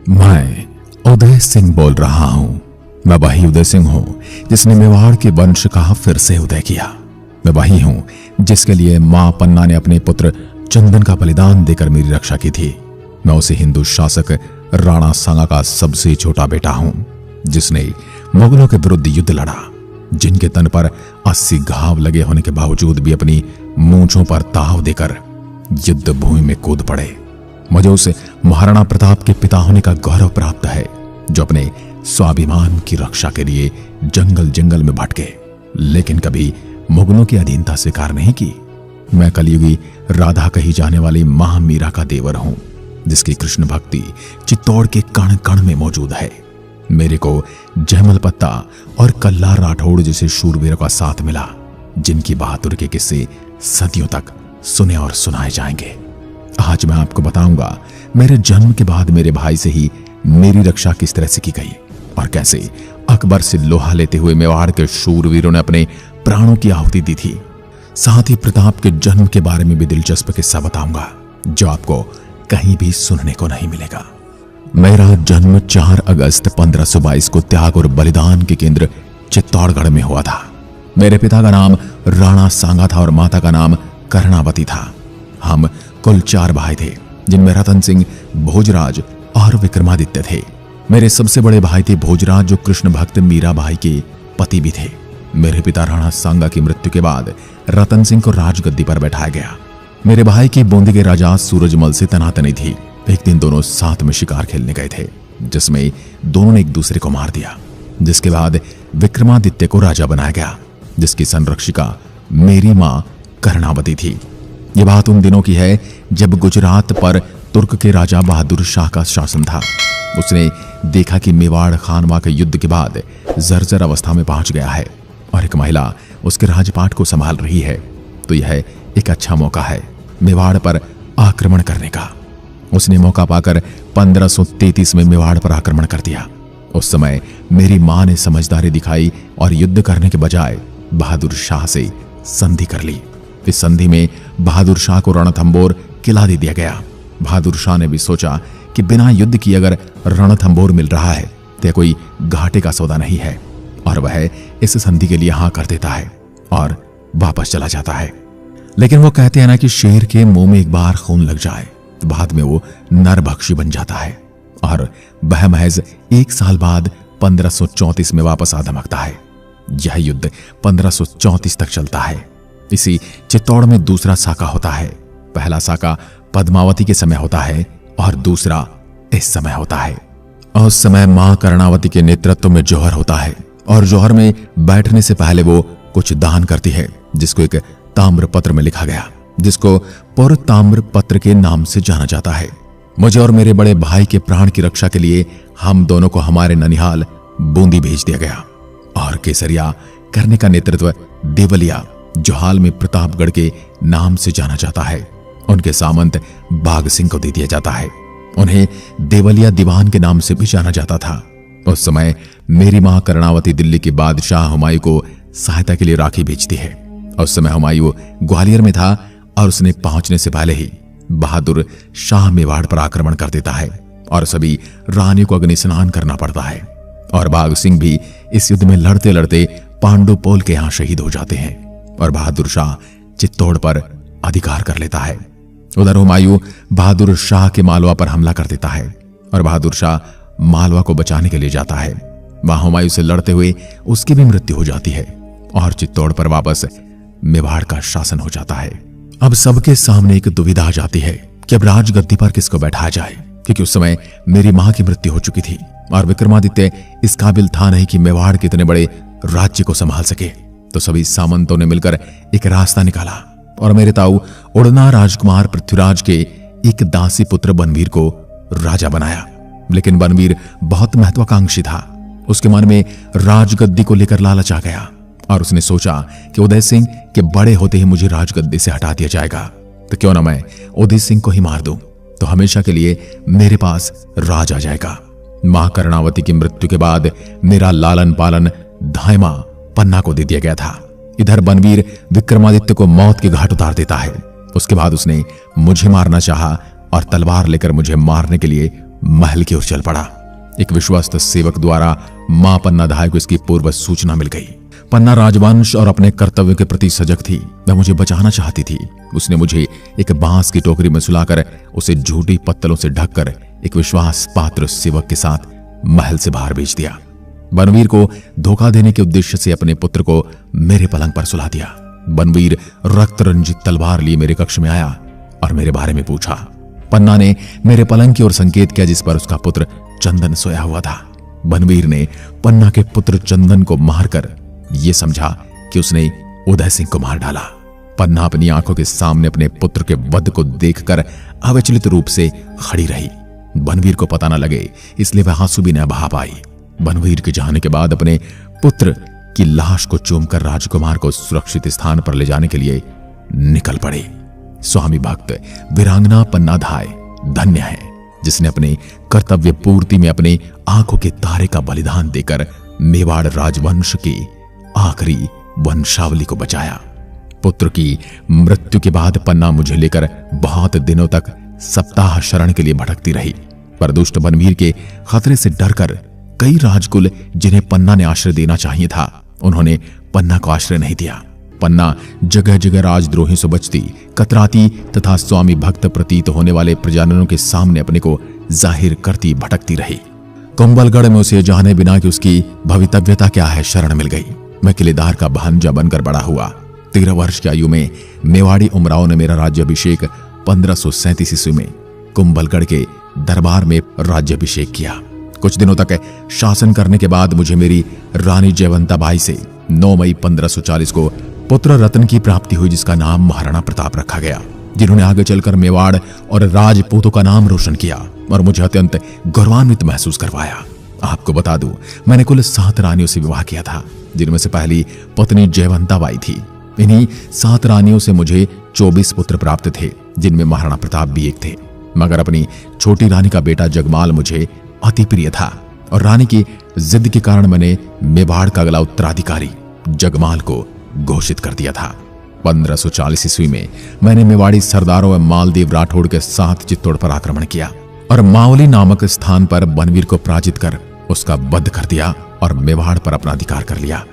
मैं उदय सिंह बोल रहा हूं। मैं वही उदय सिंह हूं जिसने मेवाड़ के वंश का फिर से उदय किया। मैं वही हूं जिसके लिए मां पन्ना ने अपने पुत्र चंदन का बलिदान देकर मेरी रक्षा की थी। मैं उसे हिंदू शासक राणा सांगा का सबसे छोटा बेटा हूं जिसने मुगलों के विरुद्ध युद्ध लड़ा, जिनके तन पर 80 घाव लगे होने के बावजूद भी अपनी मूंछों पर ताव देकर युद्ध भूमि में कूद पड़े। मुझे उस महाराणा प्रताप के पिता होने का गौरव प्राप्त है जो अपने स्वाभिमान की रक्षा के लिए जंगल जंगल में भटके, लेकिन कभी मुगलों की अधीनता स्वीकार नहीं की। मैं कलयुगी राधा कही जाने वाली मां मीरा का देवर हूं जिसकी कृष्ण भक्ति चित्तौड़ के कण कण में मौजूद है। मेरे को जयमल पत्ता और कल्ला राठौड़ जैसे शूरवीरों का साथ मिला, जिनकी बहादुरी के किस्से सदियों तक सुने और सुनाए जाएंगे। आज मैं आपको बताऊंगा मेरे जन्म के बाद मेरे भाई से ही मेरी रक्षा किस तरह से की गई और कैसे अकबर से लोहा लेते हुए मेवाड़ के शूरवीरों ने अपने प्राणों की आहुति दी थी। साथ ही प्रताप के जन्म के बारे में भी दिलचस्प किस्सा बताऊंगा जो आपको कहीं भी सुनने को नहीं मिलेगा। मेरा जन्म 4 अगस्त 1522 को त्याग और बलिदान के केंद्र चित्तौड़गढ़ में हुआ था। मेरे पिता का नाम राणा सांगा था और माता का नाम कर्णावती था। हम कुल 4 भाई थे जिनमें रतन सिंह, भोजराज और विक्रमादित्य थे। मेरे सबसे बड़े भाई थे भोजराज जो कृष्ण भक्त मीरा भाई के पति भी थे। मेरे पिता राणा सांगा की मृत्यु के बाद रतन सिंह को राजगद्दी पर बैठाया गया। मेरे भाई की बूंदी के राजा सूरजमल से तनातनी थी। एक दिन दोनों साथ में शिकार खेलने गए थे जिसमें दोनों ने एक दूसरे को मार दिया, जिसके बाद विक्रमादित्य को राजा बनाया गया जिसकी संरक्षिका मेरी मां कर्णावती थी। यह बात उन दिनों की है जब गुजरात पर तुर्क के राजा बहादुर शाह का शासन था। उसने देखा कि मेवाड़ खानवा के युद्ध के बाद जर्जर अवस्था में पहुंच गया है और एक महिला उसके राजपाट को संभाल रही है, तो यह एक अच्छा मौका है मेवाड़ पर आक्रमण करने का। उसने मौका पाकर 1533 में मेवाड़ पर आक्रमण कर दिया। उस समय मेरी मां ने समझदारी दिखाई और युद्ध करने के बजाय बहादुर शाह से संधि कर ली। इस संधि में बहादुर शाह को रणथंबोर किला दे दिया गया। बहादुर शाह ने भी सोचा कि बिना युद्ध किए अगर रणथंबोर मिल रहा है तो कोई घाटे का सौदा नहीं है, और वह इस संधि के लिए हां कर देता है और वापस चला जाता है। लेकिन वो कहते हैं ना कि शेर के मुंह में एक बार खून लग जाए तो बाद में वो नरभक्षी बन जाता है, और वह महज 1 साल बाद 1534 में वापस आ धमकता है। यह युद्ध 1534 तक चलता है। इसी चित्तौड़ में दूसरा साका होता है। पहला साका पद्मावती के समय होता है और दूसरा इस समय होता है। उस समय मां कर्णावती के नेतृत्व में जौहर होता है और जौहर में बैठने से पहले वो कुछ दान करती है जिसको एक ताम्र पत्र में लिखा गया, जिसको पुर ताम्र पत्र के नाम से जाना जाता है। मुझे और मेरे बड़े भाई के प्राण की रक्षा के लिए हम दोनों को हमारे ननिहाल बूंदी भेज दिया गया और केसरिया करने का नेतृत्व देवलिया जो हाल में प्रतापगढ़ के नाम से जाना जाता है, उनके सामंत बाघ सिंह को दे दिया जाता है। उन्हें देवलिया दीवान के नाम से भी जाना जाता था। उस समय मेरी मां कर्णावती दिल्ली के बादशाह हुमायूं को सहायता के लिए राखी भेजती है। उस समय हुमायूं ग्वालियर में था और उसने पहुंचने से पहले ही बहादुर शाह मेवाड़ पर आक्रमण कर देता है और सभी रानियों को अग्नि स्नान करना पड़ता है, और बाघ सिंह भी इस युद्ध में लड़ते लड़ते पांडुपोल के यहां शहीद हो जाते हैं और बहादुर शाह चित्तौड़ पर अधिकार कर लेता है। उधर हुमायूं बहादुर शाह के मालवा पर हमला कर देता है और बहादुर शाह मालवा को बचाने के लिए जाता है। वहां हुमायूं से लड़ते हुए उसकी भी मृत्यु हो जाती है और चित्तौड़ पर वापस मेवाड़ का शासन हो जाता है। अब सबके सामने एक दुविधा आ जाती है कि अब राजगद्दी पर किसको बैठाया जाए, क्योंकि उस समय मेरी मां की मृत्यु हो चुकी थी और विक्रमादित्य इस काबिल था नहीं कि मेवाड़ के इतने बड़े राज्य को संभाल सके। तो सभी सामंतों ने मिलकर एक रास्ता निकाला और मेरे ताऊ उड़ना राजकुमार पृथ्वीराज के एक दासी पुत्र बनवीर को राजा बनाया। लेकिन बनवीर बहुत महत्वाकांक्षी था। उसके मन में राजगद्दी को लेकर लालच आ गया और उसने सोचा कि उदय सिंह के बड़े होते ही मुझे राजगद्दी से हटा दिया जाएगा, तो क्यों ना मैं उदय सिंह को ही मार दूं, तो हमेशा के लिए मेरे पास राज आ जाएगा। मां कर्णावती की मृत्यु के बाद मेरा लालन पालन धायमा पन्ना को दे दिया गया था। इधर बनवीर विक्रमादित्य को मौत के घाट उतार देता है। उसके बाद उसने मुझे मारना चाहा और तलवार लेकर मुझे मारने के लिए महल की ओर चल पड़ा। एक विश्वस्त सेवक द्वारा मां पन्ना धाय को इसकी पूर्व सूचना मिल गई। पन्ना राजवंश और अपने कर्तव्य के प्रति सजग थी। वह मुझे बचाना चाहती थी। उसने मुझे एक बांस की टोकरी में सुलाकर उसे झूठी पत्तलों से ढककर एक विश्वास पात्र सेवक के साथ महल से बाहर भेज दिया। बनवीर को धोखा देने के उद्देश्य से अपने पुत्र को मेरे पलंग पर सुला दिया। बनवीर रक्त रंजित तलवार लिए मेरे कक्ष में आया और मेरे बारे में पूछा। पन्ना ने मेरे पलंग की ओर संकेत किया जिस पर उसका पुत्र चंदन सोया हुआ था। बनवीर ने पन्ना के पुत्र चंदन को मारकर यह समझा कि उसने उदय सिंह को मार डाला। पन्ना अपनी आंखों के सामने अपने पुत्र के वध को देखकर अविचलित रूप से खड़ी रही। बनवीर को पता न लगे इसलिए वह आंसू भी न बहा पाई। बनवीर के जाने के बाद अपने पुत्र की लाश को चूमकर राजकुमार को सुरक्षित स्थान पर ले जाने के लिए निकल पड़े। स्वामी भक्त वीरांगना पन्ना धाय धन्य है जिसने अपने कर्तव्य पूर्ति में अपने आंखों के तारे का बलिदान देकर मेवाड़ राजवंश की आखिरी वंशावली को बचाया। पुत्र की मृत्यु के बाद पन्ना मुझे लेकर बहुत दिनों तक सप्ताह शरण के लिए भटकती रही, पर दुष्ट बनवीर के खतरे से डरकर कई राजकुल जिन्हें पन्ना ने आश्रय देना चाहिए था उन्होंने पन्ना को आश्रय नहीं दिया। पन्ना जगह जगह राजद्रोही से बचती, कतराती तथा स्वामी भक्त प्रतीत होने वाले प्रजाजनों के सामने अपने को जाहिर करती भटकती रही। कुंभलगढ़ में उसे जाने बिना कि उसकी भवितव्यता क्या है शरण मिल गई। मैं किलेदार का भांजा बनकर बड़ा हुआ। 13 वर्ष की आयु में मेवाड़ी उमराव ने मेरा राज्याभिषेक 1537 ईस्वी में कुंभलगढ़ के दरबार में राज्याभिषेक किया। कुछ दिनों तक शासन करने के बाद मुझे मेरी रानी जयवंता बाई से 9 मई 1540 को पुत्र रत्न की प्राप्ति हुई जिसका नाम महाराणा प्रताप रखा गया, जिन्होंने आगे चलकर मेवाड़ और राजपूतों का नाम रोशन किया और मुझे अत्यंत गौरवान्वित महसूस करवाया। आपको बता दूं, मैंने कुल 7 रानियों से विवाह किया था, जिनमें से पहली पत्नी जयवंता बाई थी। इन्हीं 7 रानियों से मुझे 24 पुत्र प्राप्त थे, जिनमें महाराणा प्रताप भी एक थे। मगर अपनी छोटी रानी का बेटा जगमाल मुझे अति प्रिय था और रानी की जिद के कारण मैंने मेवाड़ का अगला उत्तराधिकारी जगमाल को घोषित कर दिया था। 1540 ईस्वी में मैंने मेवाड़ी सरदारों एवं मालदेव राठौड़ के साथ चित्तौड़ पर आक्रमण किया और मावली नामक स्थान पर बनवीर को पराजित कर उसका वध कर दिया और मेवाड़ पर अपना अधिकार कर लिया।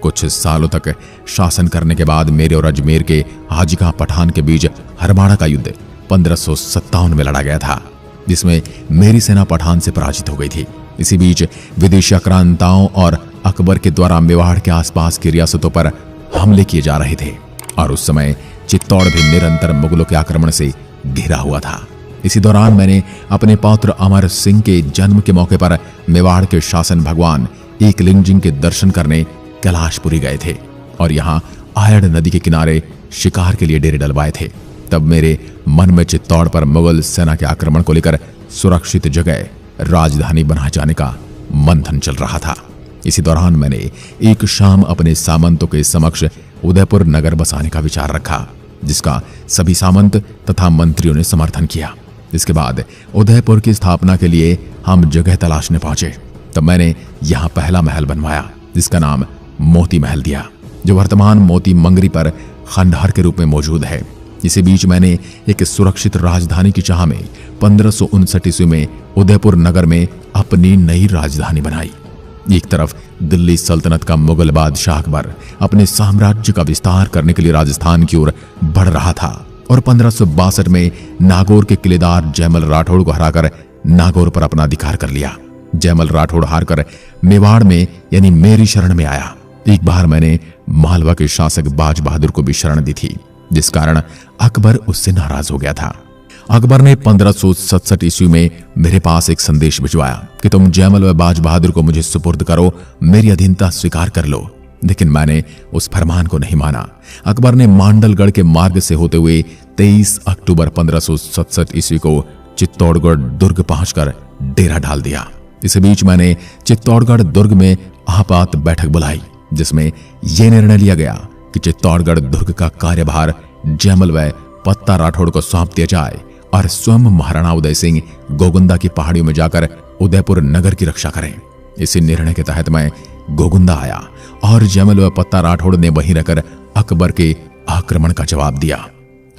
कुछ सालों तक शासन करने के बाद मेरे और अजमेर के हाजी खां पठान के बीच हरमाड़ा का युद्ध 1557 में लड़ा गया था, जिसमें मेरी सेना पठान से पराजित हो गई थी। इसी बीच विदेशी आक्रांताओं और अकबर के द्वारा मेवाड़ के आसपास की रियासतों पर हमले किए जा रहे थे और उस समय चित्तौड़ भी निरंतर मुगलों के आक्रमण से घिरा हुआ था। इसी दौरान मैंने अपने पौत्र अमर सिंह के जन्म के मौके पर मेवाड़ के शासन भगवान एकलिंगजिंग के दर्शन करने कैलाशपुरी गए थे और यहाँ आयड़ नदी के किनारे शिकार के लिए डेरे डलवाए थे। तब मेरे मन में चित्तौड़ पर मुगल सेना के आक्रमण को लेकर सुरक्षित जगह राजधानी बनाए जाने का मंथन चल रहा था। इसी दौरान मैंने एक शाम अपने सामंतों के समक्ष उदयपुर नगर बसाने का विचार रखा, जिसका सभी सामंत तथा मंत्रियों ने समर्थन किया। इसके बाद उदयपुर की स्थापना के लिए हम जगह तलाशने पहुंचे। तब मैंने यहाँ पहला महल बनवाया, जिसका नाम मोती महल दिया, जो वर्तमान मोती मंगरी पर खंडहर के रूप में मौजूद है। इसी बीच मैंने एक सुरक्षित राजधानी की चाह में 1559 ईस्वी में उदयपुर नगर में अपनी नई राजधानी बनाई। एक तरफ दिल्ली सल्तनत का मुगल बादशाह अकबर अपने साम्राज्य का विस्तार करने के लिए राजस्थान की ओर बढ़ रहा था और 1562 में नागौर के किलेदार जयमल राठौड़ को हराकर नागौर पर अपना अधिकार कर लिया। जयमल राठौड़ हारकर मेवाड़ में यानी मेरी शरण में आया। एक बार मैंने मालवा के शासक बाज बहादुर को भी शरण दी थी, जिस कारण अकबर उससे नाराज हो गया था। अकबर ने 1567 ईस्वी में मेरे पास एक संदेश भिजवाया कि तुम जयमल व बाज बहादुर को मुझे सुपुर्द करो, मेरी अधीनता स्वीकार कर लो। लेकिन मैंने उस फरमान को नहीं माना। अकबर ने मांडलगढ़ के मार्ग से होते हुए 23 अक्टूबर 1567 ईस्वी को चित्तौड़गढ़ दुर्ग पहुंचकर डेरा डाल दिया। इस बीच मैंने चित्तौड़गढ़ दुर्ग में आपात बैठक बुलाई, जिसमें यह निर्णय लिया गया कि चित्तौड़गढ़ दुर्ग का कार्यभार जयमल व पत्ता राठौड़ को सौंप दिया जाए और स्वयं महाराणा उदय सिंह गोगुंदा की पहाड़ियों में जाकर उदयपुर नगर की रक्षा करें। इसी निर्णय के तहत मैं गोगुंदा आया और जयमल व पत्ता राठौड़ ने वहीं रहकर अकबर के आक्रमण का जवाब दिया।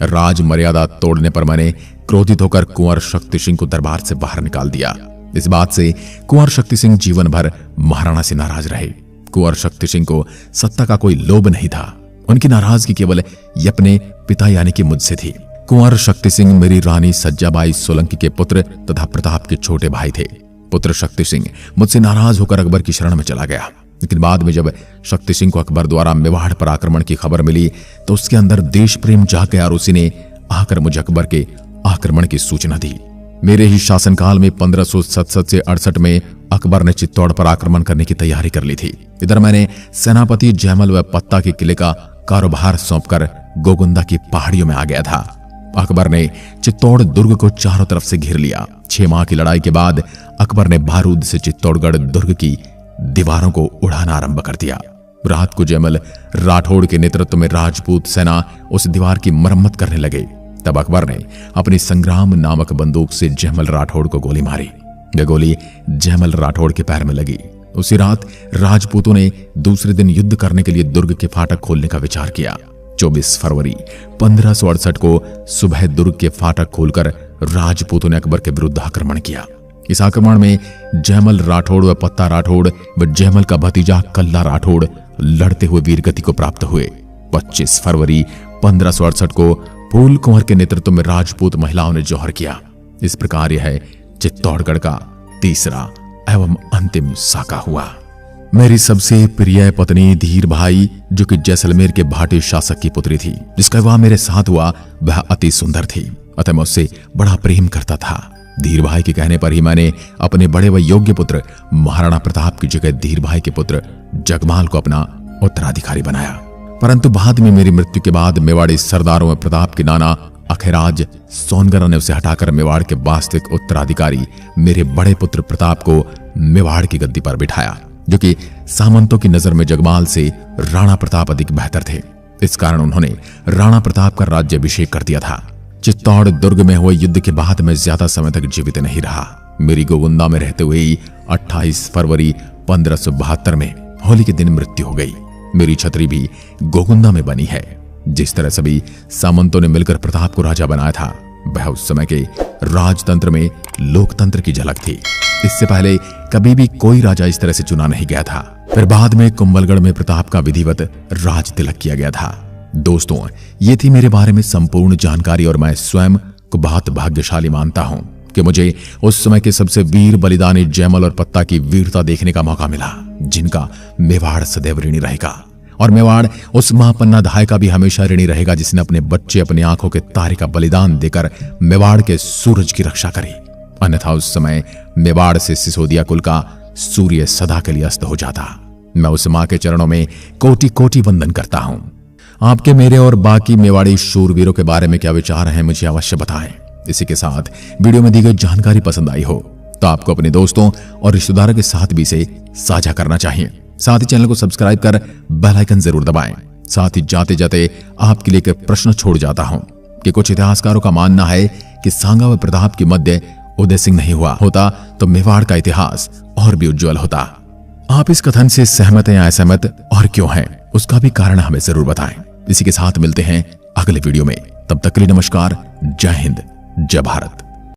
राज मर्यादा तोड़ने पर मैंने क्रोधित होकर कुंवर शक्ति सिंह को दरबार से बाहर निकाल दिया। इस बात से कुंवर शक्ति सिंह जीवन भर महाराणा से नाराज रहे। कुंवर शक्ति सिंह को सत्ता का कोई लोभ नहीं था। उनकी नाराजगी केवल ये अपने पिता यानी कि मुझसे थी। कुंवर शक्ति सिंह मेरी रानी सज्जाबाई सोलंकी के पुत्र तथा प्रताप के छोटे भाई थे। पुत्र शक्ति सिंह मुझसे नाराज होकर अकबर की शरण में चला गया। लेकिन बाद में जब शक्ति सिंह को अकबर द्वारा मेवाड़ पर आक्रमण की खबर मिली तो उसके अंदर देश प्रेम जाग गया और उसी ने आकर मुझे अकबर के आक्रमण की सूचना दी। मेरे ही शासनकाल में 1567 से 68 में अकबर ने चित्तौड़ पर आक्रमण करने की तैयारी कर ली थी। इधर मैंने सेनापति जयमल व पत्ता के किले का कारोबार सौंपकर गोगुंदा की पहाड़ियों में आ गया था। अकबर ने चित्तौड़ दुर्ग को चारों तरफ से घेर लिया। 6 माह की लड़ाई के बाद अकबर ने बारूद से चित्तौड़गढ़ दुर्ग की दीवारों को उड़ाना आरंभ कर दिया। रात को जयमल राठौड़ के नेतृत्व में राजपूत सेना उस दीवार की मरम्मत करने लगे। तब अकबर ने अपनी संग्राम नामक बंदूक से जयमल राठौड़ को गोली मारी। यह गोली जयमल राठौड़ के पैर में लगी। उसी रात राजपूतों ने दूसरे दिन युद्ध करने के लिए दुर्ग के फाटक खोलने का विचार किया। 24 फरवरी 1568 को सुबह दुर्ग के फाटक खोलकर राजपूतों ने अकबर के विरुद्ध आक्रमण किया। इस आक्रमण में जयमल राठौड़ व पत्ता राठौड़ व जयमल का भतीजा कल्ला राठौड़ लड़ते हुए वीरगति को प्राप्त हुए। 25 फरवरी 1568 को फूल कुंवर के नेतृत्व में राजपूत महिलाओं ने जौहर किया। इस प्रकार यह चित्तौड़गढ़ का तीसरा एवं अंतिम साका हुआ। मेरी सबसे प्रिय पत्नी धीर भाई, जो कि जैसलमेर के भाटी शासक की पुत्री थी, जिसका विवाह मेरे साथ हुआ, वह अति सुंदर थी। अतः मैं उससे बड़ा प्रेम करता था। धीर भाई के कहने पर ही मैंने अपने बड़े व योग्य पुत्र महाराणा प्रताप की जगह धीर भाई के पुत्र जगमाल को अपना उत्तराधिकारी बनाया। परंतु बाद में मेरी मृत्यु के बाद मेवाड़ी सरदारों में प्रताप के नाना अखेराज सोनगरा ने उसे हटाकर मेवाड़ के वास्तविक उत्तराधिकारी मेरे बड़े पुत्र प्रताप को मेवाड़ की गद्दी पर बिठाया, जो कि सामंतों की नजर में जगमाल से राणा प्रताप अधिक बेहतर थे। इस कारण उन्होंने राणा प्रताप का राज्याभिषेक कर दिया था। चित्तौड़ दुर्ग में हुए युद्ध के बाद मैं ज्यादा समय तक जीवित नहीं रहा। मेरी गोगुंदा में रहते हुए ही 28 फरवरी 1572 में होली के दिन मृत्यु हो गई। मेरी छतरी भी गोगुंदा में बनी है। जिस तरह सभी सामंतों ने मिलकर प्रताप को राजा बनाया था, वह उस समय के राजतंत्र में लोकतंत्र की झलक थी। इससे पहले कभी भी कोई राजा इस तरह से चुना नहीं गया था। फिर बाद में कुंभलगढ़ में प्रताप का विधिवत राज तिलक किया गया था। दोस्तों, ये थी मेरे बारे में संपूर्ण जानकारी और मैं स्वयं को बहुत भाग्यशाली मानता हूं कि मुझे उस समय के सबसे वीर बलिदानी जयमल और पत्ता की वीरता देखने का मौका मिला, जिनका मेवाड़ सदैव ऋणी रहेगा। और मेवाड़ उस महापन्ना धाय का भी हमेशा ऋणी रहेगा, जिसने अपने बच्चे अपनी आंखों के तारे का बलिदान देकर मेवाड़ के सूरज की रक्षा करी। अन्यथा उस समय मेवाड़ से सिसोदिया कुल का सूर्य सदा के लिए अस्त हो जाता। मैं उस मां के चरणों में कोटि कोटि वंदन करता हूं। आपके, मेरे और बाकी मेवाड़ी शूरवीरों के बारे में क्या विचार हैं, मुझे अवश्य बताएं। इसी के साथ वीडियो में दी गई जानकारी पसंद आई हो तो आपको अपने दोस्तों और रिश्तेदारों के साथ भी इसे साझा करना चाहिए। साथ ही चैनल को सब्सक्राइब कर बेल आइकन जरूर दबाएं। साथ ही जाते जाते आपके लिए एक प्रश्न छोड़ जाता हूं कि कुछ इतिहासकारों का मानना है कि सांगा व प्रताप के मध्य उदय सिंह नहीं हुआ होता तो मेवाड़ का इतिहास और भी उज्जवल होता। आप इस कथन से सहमत हैं या असहमत, और क्यों हैं, उसका भी कारण हमें जरूर बताएं। इसी के साथ मिलते हैं अगले वीडियो में। तब तक के लिए नमस्कार, जय हिंद, जय भारत।